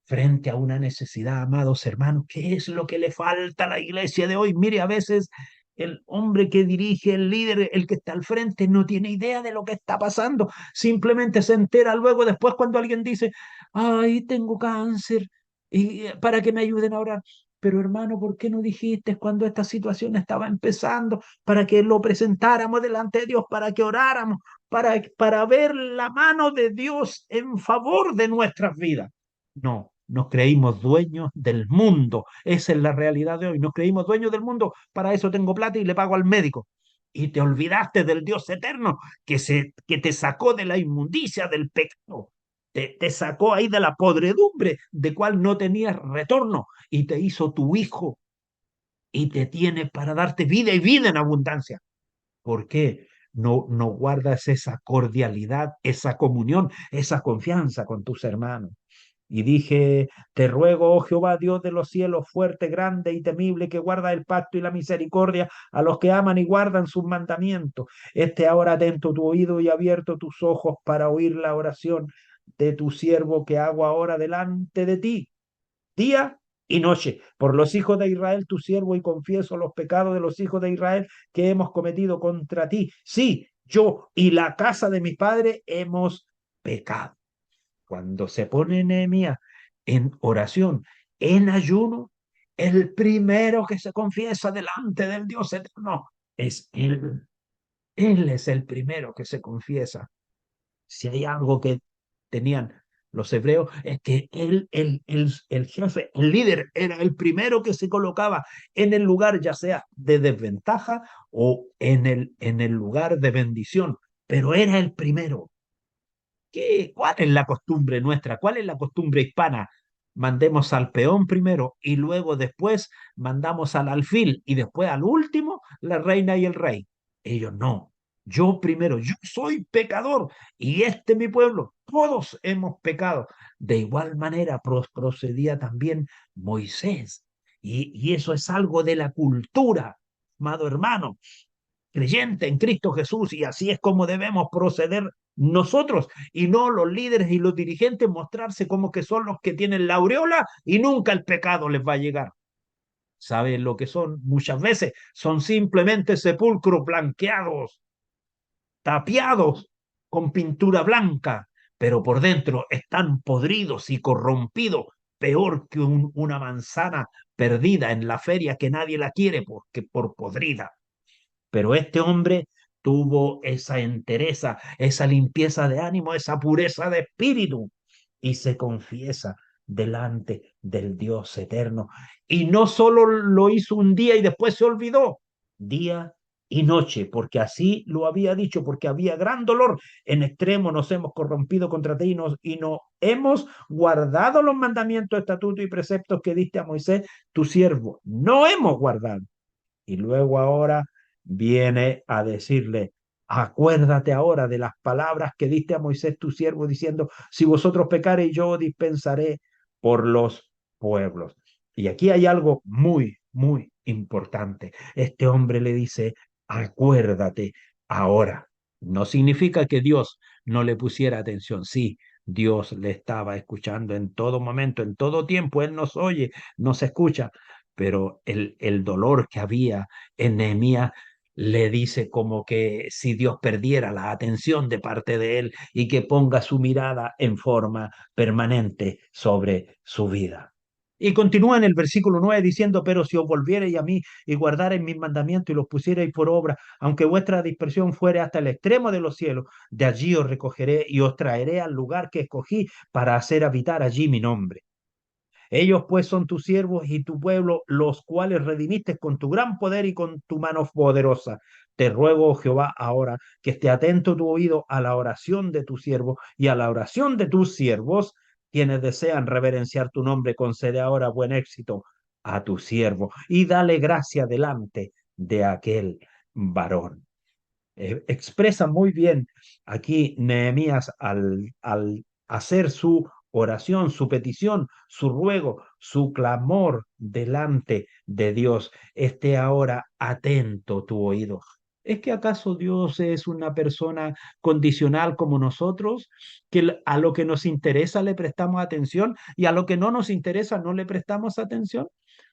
Frente a una necesidad, amados hermanos, ¿qué es lo que le falta a la iglesia de hoy? Mire, a veces el hombre que dirige, el líder, el que está al frente, no tiene idea de lo que está pasando. Simplemente se entera luego, después, cuando alguien dice, ay, tengo cáncer, y para que me ayuden a orar. Pero hermano, ¿por qué no dijiste cuando esta situación estaba empezando para que lo presentáramos delante de Dios, para que oráramos, para ver la mano de Dios en favor de nuestras vidas? No, nos creímos dueños del mundo. Esa es la realidad de hoy. Nos creímos dueños del mundo. Para eso tengo plata y le pago al médico. Y te olvidaste del Dios eterno que te sacó de la inmundicia del pecado. Te sacó ahí de la podredumbre de cual no tenías retorno y te hizo tu hijo y te tiene para darte vida y vida en abundancia. ¿Por qué no guardas esa cordialidad, esa comunión, esa confianza con tus hermanos? Y dije, te ruego, oh Jehová, Dios de los cielos, fuerte, grande y temible, que guarda el pacto y la misericordia a los que aman y guardan sus mandamientos. Esté ahora atento tu oído y abierto tus ojos para oír la oración de tu siervo que hago ahora delante de ti, día y noche, por los hijos de Israel, tu siervo, y confieso los pecados de los hijos de Israel que hemos cometido contra ti. Sí, yo y la casa de mi padre hemos pecado. Cuando se pone Nehemías en oración, en ayuno, el primero que se confiesa delante del Dios eterno es él. Él es el primero que se confiesa. Si hay algo que tenían los hebreos, es que él, el jefe, el líder, era el primero que se colocaba en el lugar, ya sea de desventaja o en el lugar de bendición, pero era el primero. ¿Cuál es la costumbre nuestra? ¿Cuál es la costumbre hispana? Mandemos al peón primero y luego después mandamos al alfil y después al último la reina y el rey. Ellos no. Yo primero, yo soy pecador y este mi pueblo, todos hemos pecado. De igual manera procedía también Moisés. Y eso es algo de la cultura, amado hermano creyente en Cristo Jesús, y así es como debemos proceder nosotros y no los líderes y los dirigentes mostrarse como que son los que tienen la aureola y nunca el pecado les va a llegar. ¿Saben lo que son? Muchas veces son simplemente sepulcros blanqueados, tapiados con pintura blanca, pero por dentro están podridos y corrompidos, peor que una manzana perdida en la feria que nadie la quiere porque por podrida. Pero este hombre tuvo esa entereza, esa limpieza de ánimo, esa pureza de espíritu y se confiesa delante del Dios eterno. Y no solo lo hizo un día y después se olvidó, día y noche, porque así lo había dicho, porque había gran dolor en extremo, nos hemos corrompido contra ti y no hemos guardado los mandamientos, estatutos y preceptos que diste a Moisés, tu siervo. No hemos guardado. Y luego ahora viene a decirle, acuérdate ahora de las palabras que diste a Moisés tu siervo, diciendo, si vosotros pecareis, yo dispensaré por los pueblos. Y aquí hay algo muy, muy importante. Este hombre le dice, acuérdate ahora. No significa que Dios no le pusiera atención. Sí, Dios le estaba escuchando en todo momento, en todo tiempo. Él nos oye, nos escucha, pero el dolor que había en Nehemías le dice como que si Dios perdiera la atención de parte de él y que ponga su mirada en forma permanente sobre su vida. Y continúa en el versículo 9 diciendo, pero si os volviereis a mí y guardareis mis mandamientos y los pusiereis por obra, aunque vuestra dispersión fuere hasta el extremo de los cielos, de allí os recogeré y os traeré al lugar que escogí para hacer habitar allí mi nombre. Ellos pues son tus siervos y tu pueblo, los cuales redimiste con tu gran poder y con tu mano poderosa. Te ruego, oh Jehová, ahora que esté atento tu oído a la oración de tu siervo y a la oración de tus siervos, quienes desean reverenciar tu nombre. Concede ahora buen éxito a tu siervo y dale gracia delante de aquel varón. Expresa muy bien aquí Nehemías al hacer su oración, su petición, su ruego, su clamor delante de Dios. Esté ahora atento tu oído. ¿Es que acaso Dios es una persona condicional como nosotros, que a lo que nos interesa le prestamos atención y a lo que no nos interesa no le prestamos atención?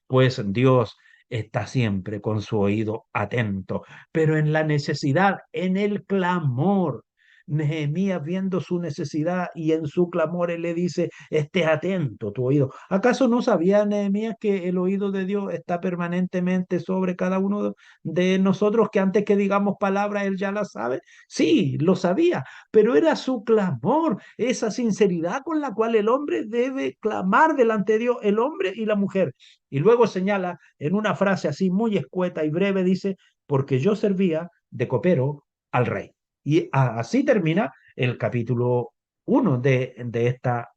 Pues Dios está siempre con su oído atento, pero en la necesidad, en el clamor. Nehemías viendo su necesidad y en su clamor él le dice, esté atento tu oído. ¿Acaso no sabía Nehemías que el oído de Dios está permanentemente sobre cada uno de nosotros, que antes que digamos palabra él ya la sabe? Sí, lo sabía, pero era su clamor, esa sinceridad con la cual el hombre debe clamar delante de Dios, el hombre y la mujer. Y luego señala en una frase así muy escueta y breve, dice, porque yo servía de copero al rey. Y así termina el capítulo 1 de esta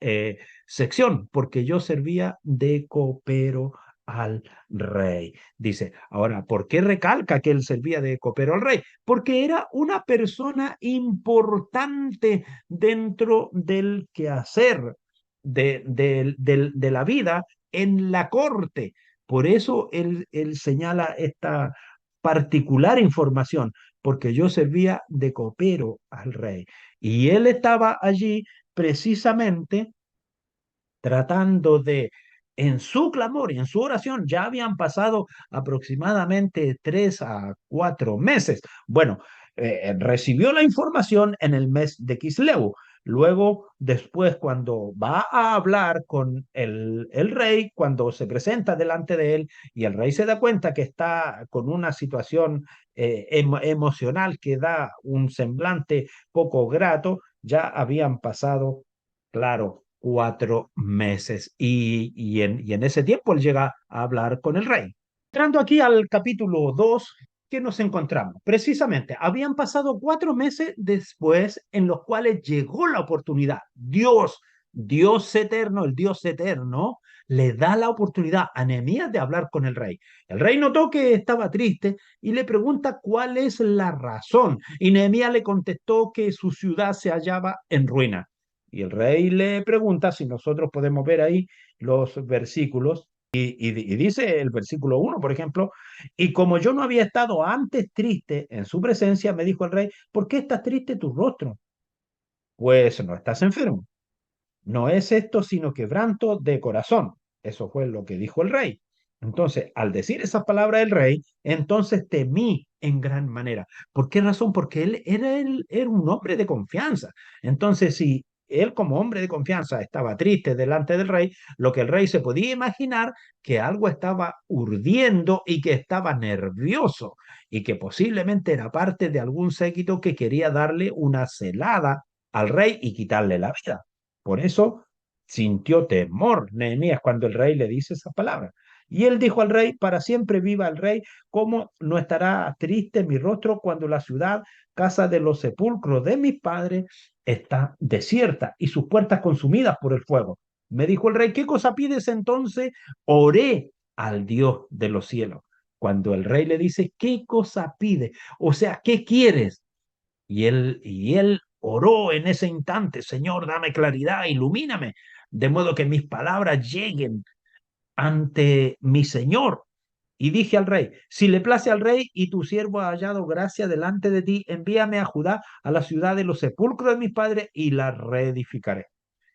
sección, porque yo servía de copero al rey. Dice, ahora, ¿por qué recalca que él servía de copero al rey? Porque era una persona importante dentro del quehacer de la vida en la corte. Por eso él señala esta particular información, porque yo servía de copero al rey. Y él estaba allí precisamente tratando de, en su clamor y en su oración, ya habían pasado aproximadamente 3 a 4 meses. Bueno, recibió la información en el mes de Kisleu. Luego, después, cuando va a hablar con el rey, cuando se presenta delante de él y el rey se da cuenta que está con una situación emocional que da un semblante poco grato, ya habían pasado, claro, 4 meses. Y en ese tiempo él llega a hablar con el rey. Entrando aquí al capítulo 2, ¿qué nos encontramos? Precisamente, habían pasado 4 meses después en los cuales llegó la oportunidad. Dios eterno, el Dios eterno, le da la oportunidad a Nehemías de hablar con el rey. El rey notó que estaba triste y le pregunta cuál es la razón. Y Nehemías le contestó que su ciudad se hallaba en ruina. Y el rey le pregunta si nosotros podemos ver ahí los versículos. Y dice el versículo 1, por ejemplo, y como yo no había estado antes triste en su presencia, me dijo el rey, ¿por qué estás triste tu rostro? Pues no estás enfermo. No es esto sino quebranto de corazón. Eso fue lo que dijo el rey. Entonces, al decir esas palabras del rey, entonces temí en gran manera. ¿Por qué razón? Porque él era un hombre de confianza. Entonces, si él como hombre de confianza estaba triste delante del rey, lo que el rey se podía imaginar que algo estaba urdiendo y que estaba nervioso y que posiblemente era parte de algún séquito que quería darle una celada al rey y quitarle la vida. Por eso sintió temor Nehemías cuando el rey le dice esas palabras. Y él dijo al rey, para siempre viva el rey, ¿cómo no estará triste mi rostro cuando la ciudad, casa de los sepulcros de mis padres, está desierta y sus puertas consumidas por el fuego? Me dijo el rey, ¿qué cosa pides entonces? Oré al Dios de los cielos. Cuando el rey le dice, ¿qué cosa pide? O sea, ¿qué quieres? Y él oró en ese instante, Señor, dame claridad, ilumíname, de modo que mis palabras lleguen ante mi Señor. Y dije al rey, si le place al rey y tu siervo ha hallado gracia delante de ti, envíame a Judá, a la ciudad de los sepulcros de mis padres, y la reedificaré.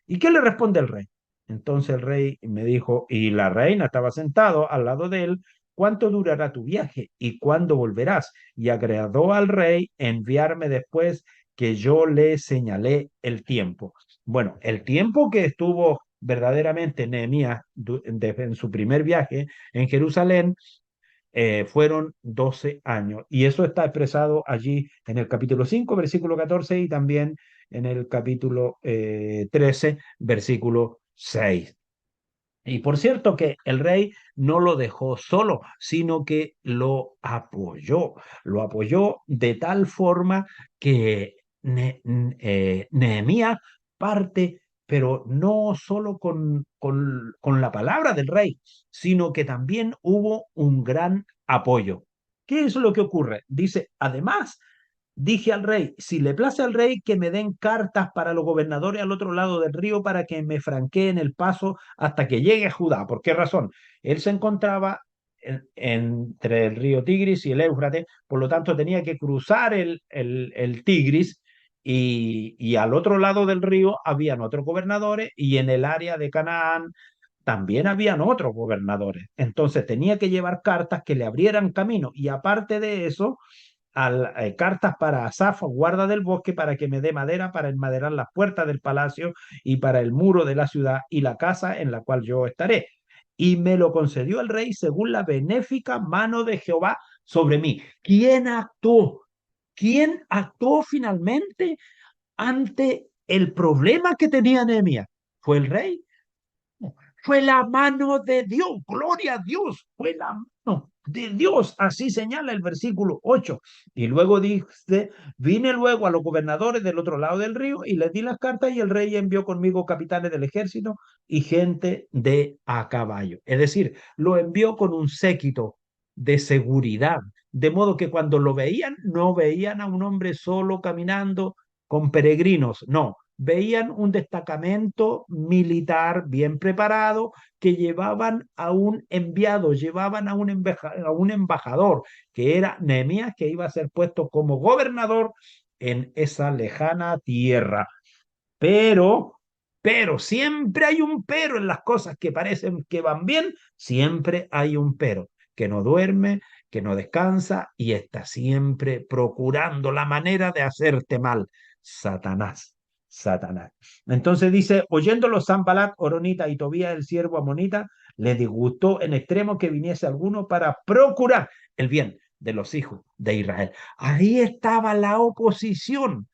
¿Y qué le responde el rey? Entonces el rey me dijo, y la reina estaba sentado al lado de él, ¿cuánto durará tu viaje y cuándo volverás? Y agradó al rey enviarme después que yo le señalé el tiempo. Bueno, el tiempo que estuvo verdaderamente Nehemías en su primer viaje en Jerusalén fueron 12 años. Y eso está expresado allí en el capítulo 5 versículo 14 y también en el capítulo 13, versículo 6. Y por cierto que el rey no lo dejó solo, sino que lo apoyó de tal forma que Nehemías parte, pero no solo con la palabra del rey, sino que también hubo un gran apoyo. ¿Qué es lo que ocurre? Dice, además, dije al rey, si le place al rey que me den cartas para los gobernadores al otro lado del río para que me franqueen el paso hasta que llegue a Judá. ¿Por qué razón? Él se encontraba entre el río Tigris y el Éufrates, por lo tanto tenía que cruzar el Tigris y al otro lado del río habían otros gobernadores y en el área de Canaán también habían otros gobernadores. Entonces tenía que llevar cartas que le abrieran camino. Y aparte de eso, cartas para Asaf, guarda del bosque, para que me dé madera para enmaderar las puertas del palacio y para el muro de la ciudad y la casa en la cual yo estaré. Y me lo concedió el rey según la benéfica mano de Jehová sobre mí. ¿Quién actuó? ¿Quién actuó finalmente ante el problema que tenía Nehemías? ¿Fue el rey? Fue la mano de Dios, gloria a Dios, fue la mano de Dios, así señala el versículo 8. Y luego dice, vine luego a los gobernadores del otro lado del río y les di las cartas y el rey envió conmigo capitanes del ejército y gente de a caballo. Es decir, lo envió con un séquito de seguridad, de modo que cuando lo veían, no veían a un hombre solo caminando con peregrinos, no, veían un destacamento militar bien preparado que llevaban a un enviado, llevaban a un embajador, que era Nehemías, que iba a ser puesto como gobernador en esa lejana tierra. Pero, siempre hay un pero en las cosas que parecen que van bien, siempre hay un pero, que no duerme, que no descansa y está siempre procurando la manera de hacerte mal. Satanás, Satanás. Entonces dice, oyéndolo Sanbalat, Oronita y Tobías, el siervo amonita, le disgustó en extremo que viniese alguno para procurar el bien de los hijos de Israel. Ahí estaba la oposición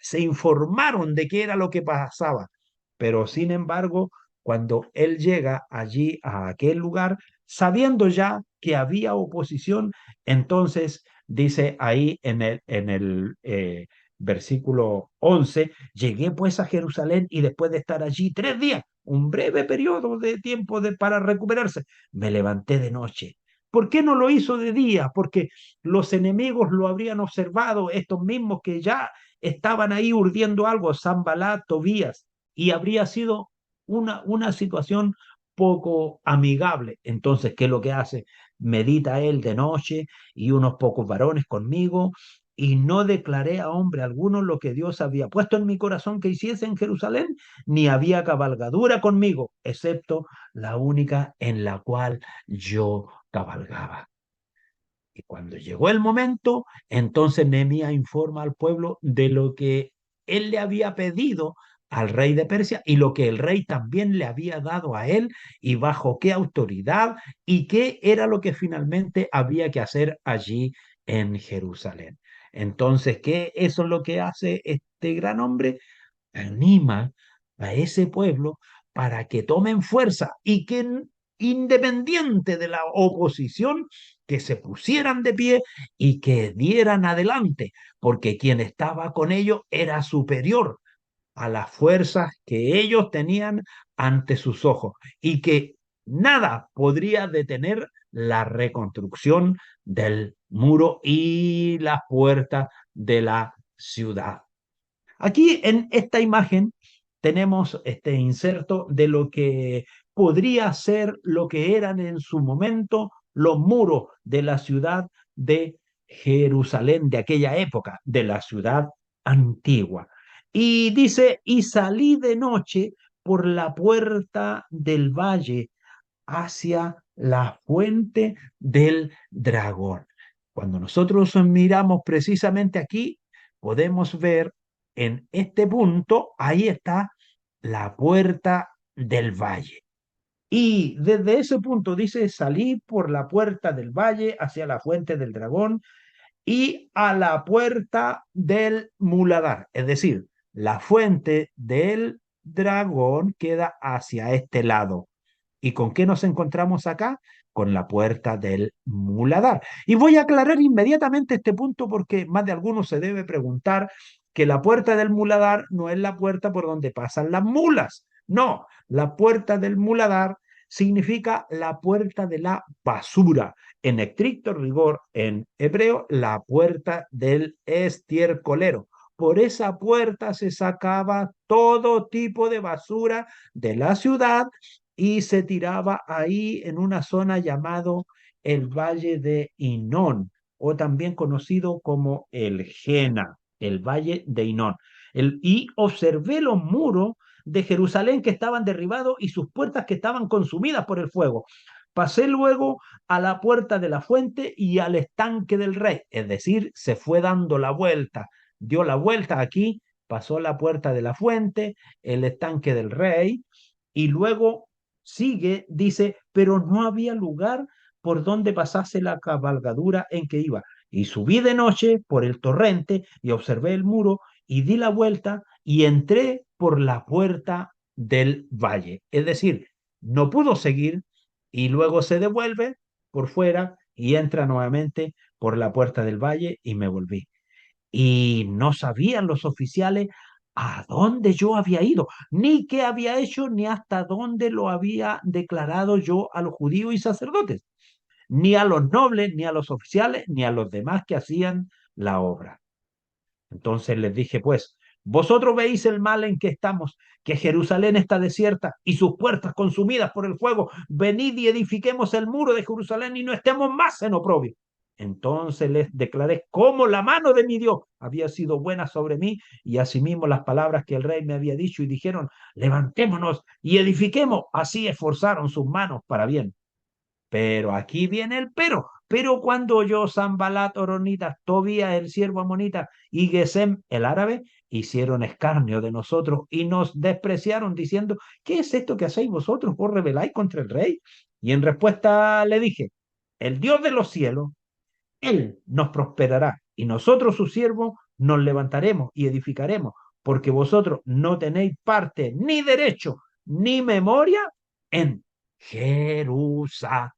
se informaron de qué era lo que pasaba, pero sin embargo, cuando él llega allí a aquel lugar, sabiendo ya que había oposición, entonces dice ahí en el versículo 11, llegué pues a Jerusalén y después de estar allí 3 días, un breve periodo de tiempo para recuperarse, me levanté de noche. ¿Por qué no lo hizo de día? Porque los enemigos lo habrían observado, estos mismos que ya estaban ahí urdiendo algo, Sanbalat, Tobías, y habría sido una situación poco amigable. Entonces, ¿qué es lo que hace? Medita él de noche y unos pocos varones conmigo, y no declaré a hombre alguno lo que Dios había puesto en mi corazón que hiciese en Jerusalén, ni había cabalgadura conmigo, excepto la única en la cual yo cabalgaba. Y cuando llegó el momento, entonces Nehemías informa al pueblo de lo que él le había pedido al rey de Persia y lo que el rey también le había dado a él y bajo qué autoridad y qué era lo que finalmente había que hacer allí en Jerusalén. Entonces, ¿qué eso es lo que hace este gran hombre? Anima a ese pueblo para que tomen fuerza y que independiente de la oposición, que se pusieran de pie y que dieran adelante, porque quien estaba con ellos era superior a las fuerzas que ellos tenían ante sus ojos y que nada podría detener la reconstrucción del muro y las puertas de la ciudad. Aquí en esta imagen tenemos este inserto de lo que podría ser lo que eran en su momento los muros de la ciudad de Jerusalén de aquella época, de la ciudad antigua. Y dice, y salí de noche por la puerta del valle hacia la fuente del dragón. Cuando nosotros miramos precisamente aquí, podemos ver en este punto, ahí está la puerta del valle. Y desde ese punto dice, salí por la puerta del valle hacia la fuente del dragón y a la puerta del muladar. Es decir, la fuente del dragón queda hacia este lado. ¿Y con qué nos encontramos acá? Con la puerta del muladar. Y voy a aclarar inmediatamente este punto porque más de alguno se debe preguntar que la puerta del muladar no es la puerta por donde pasan las mulas. No, la puerta del muladar significa la puerta de la basura. En estricto rigor, en hebreo, la puerta del estiercolero. Por esa puerta se sacaba todo tipo de basura de la ciudad y se tiraba ahí en una zona llamado el Valle de Inón, o también conocido como el Jena, el Valle de Inón. Y observé los muros de Jerusalén que estaban derribados y sus puertas que estaban consumidas por el fuego. Pasé luego a la puerta de la fuente y al estanque del rey, es decir, se fue dando la vuelta, dio la vuelta aquí, pasó la puerta de la fuente, el estanque del rey, y luego sigue, dice, pero no había lugar por donde pasase la cabalgadura en que iba. Y subí de noche por el torrente y observé el muro y di la vuelta y entré por la puerta del valle. Es decir, no pudo seguir y luego se devuelve por fuera y entra nuevamente por la puerta del valle y me volví. Y no sabían los oficiales a dónde yo había ido, ni qué había hecho, ni hasta dónde lo había declarado yo a los judíos y sacerdotes, ni a los nobles, ni a los oficiales, ni a los demás que hacían la obra. Entonces les dije, pues, vosotros veis el mal en que estamos, que Jerusalén está desierta y sus puertas consumidas por el fuego. Venid y edifiquemos el muro de Jerusalén y no estemos más en oprobio. Entonces les declaré cómo la mano de mi Dios había sido buena sobre mí y asimismo las palabras que el rey me había dicho y dijeron, levantémonos y edifiquemos. Así esforzaron sus manos para bien. Pero aquí viene el pero cuando oyó Sanbalat Oronita, Tobías el siervo amonita y Gesem el árabe, hicieron escarnio de nosotros y nos despreciaron diciendo, ¿qué es esto que hacéis vosotros? ¿Vos rebeláis contra el rey? Y en respuesta le dije, el Dios de los cielos, él nos prosperará y nosotros sus siervos nos levantaremos y edificaremos, porque vosotros no tenéis parte ni derecho ni memoria en Jerusalén.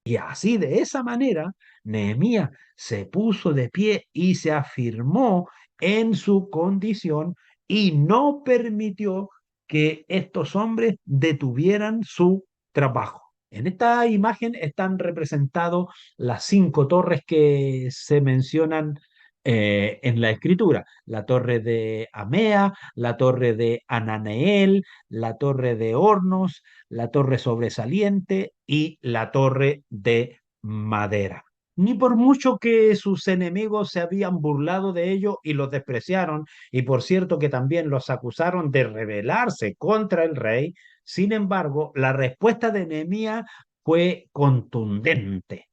Y así de esa manera, Nehemías se puso de pie y se afirmó en su condición y no permitió que estos hombres detuvieran su trabajo. En esta imagen están representados las 5 torres que se mencionan en la escritura. La torre de Amea, la torre de Ananeel, la torre de Hornos, la torre sobresaliente y la torre de madera. Ni por mucho que sus enemigos se habían burlado de ellos y los despreciaron, y por cierto que también los acusaron de rebelarse contra el rey, sin embargo, la respuesta de Nehemías fue contundente.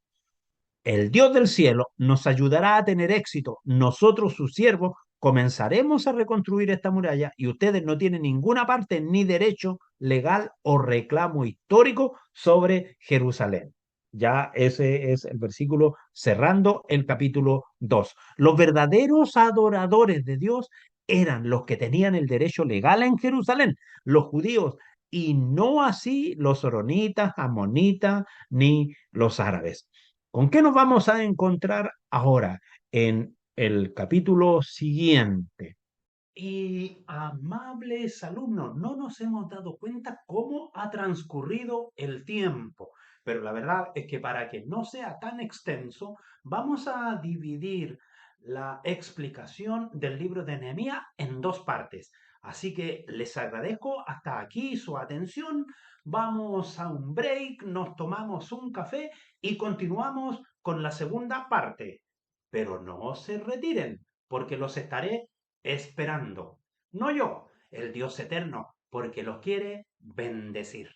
El Dios del cielo nos ayudará a tener éxito. Nosotros, sus siervos, comenzaremos a reconstruir esta muralla y ustedes no tienen ninguna parte ni derecho legal o reclamo histórico sobre Jerusalén. Ya ese es el versículo cerrando el capítulo 2. Los verdaderos adoradores de Dios eran los que tenían el derecho legal en Jerusalén, los judíos, y no así los oronitas, amonitas, ni los árabes. ¿Con qué nos vamos a encontrar ahora en el capítulo siguiente? Y amables alumnos, no nos hemos dado cuenta cómo ha transcurrido el tiempo, pero la verdad es que para que no sea tan extenso, vamos a dividir la explicación del libro de Nehemías en 2 partes. Así que les agradezco hasta aquí su atención. Vamos a un break, nos tomamos un café y continuamos con la segunda parte. Pero no se retiren, porque los estaré esperando. No yo, el Dios eterno, porque los quiere bendecir.